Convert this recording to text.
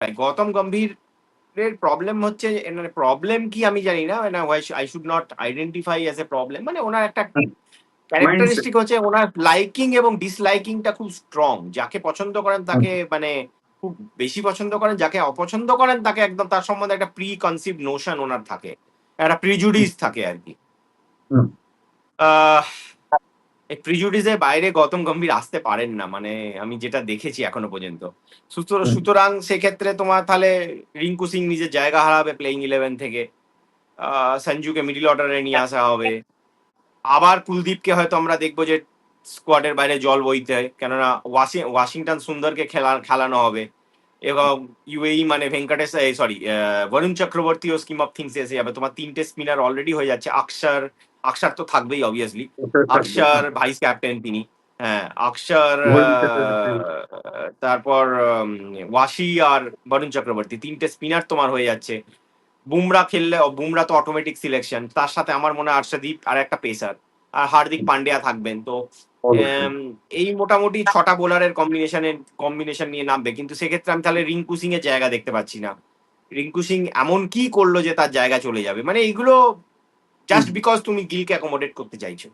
Gautam গম্ভীরের problem হচ্ছে, মানে problem কি আমি জানি না, মানে I should not identify as a problem, মানে ওনার একটা মাইন্ডসেট। ক্যারেক্টারিস্টিক হচ্ছে ওনার লাইকিং এবং ডিসলাইকিংটা খুব স্ট্রং। যাকে পছন্দ করেন তাকে মানে খুব বেশি পছন্দ করেন, যাকে অপছন্দ করেন তাকে একদম তার সম্বন্ধে একটা প্রি কনসিভ নোশন ওনার থাকে, একটা প্রিজুডিস থাকে আর কি। আহ এই প্রিজুডিসের বাইরে গৌতম গম্ভীর আসতে পারেন না, মানে আমি যেটা দেখেছি এখনো পর্যন্ত। সুতরাং সেক্ষেত্রে তোমার তাহলে রিঙ্কু সিং নিজের জায়গা হারাবে প্লেইং 11 থেকে, সঞ্জুকে মিডিল অর্ডারে নিয়ে আসা হবে, আবার কুলদীপকে হয়তো আমরা দেখবো যে স্কোয়াডের বাইরে জল বইতে হয়, কেননা ওয়াশিংটন সুন্দরকে খেলানো হবে, এবং ইউএই মানে ভেঙ্কটেশ, সরি, বরুণ চক্রবর্তী ও স্কিম অফ থিংস এসে যাবে। তোমার তিনটে স্পিনার অলরেডি হয়ে যাচ্ছে। আকসার তো থাকবেই অবভিয়াসলি, থাকবে, আকসার হ্যাঁ। ভাইস ক্যাপ্টেন তিনি। হ্যাঁ, আকসার, ভবিষ্যতে তারপর ওয়াশি আর বরুণ চক্রবর্তী, তিনটে স্পিনার তোমার হয়ে যাচ্ছে। বুমরা খেললে, বুমরা তো অটোমেটিক সিলেকশন, তার সাথে আমার মনে হয় আর্শদীপ আর একটা পেসার, আর হার্দিক পান্ডিয়া থাকবেন তো। অবশ্যই। এই মোটামুটি ছটা বোলারের কম্বিনেশন নিয়ে নামবে, কিন্তু সেক্ষেত্রে আমি তাহলে রিঙ্কু সিং এর জায়গা দেখতে পাচ্ছি না। রিঙ্কু সিং এমন কি করলো যে তার জায়গা চলে যাবে, মানে এইগুলো জাস্ট বিকজ তুমি গিলকে অ্যাকোমোডেট করতে চাইছো।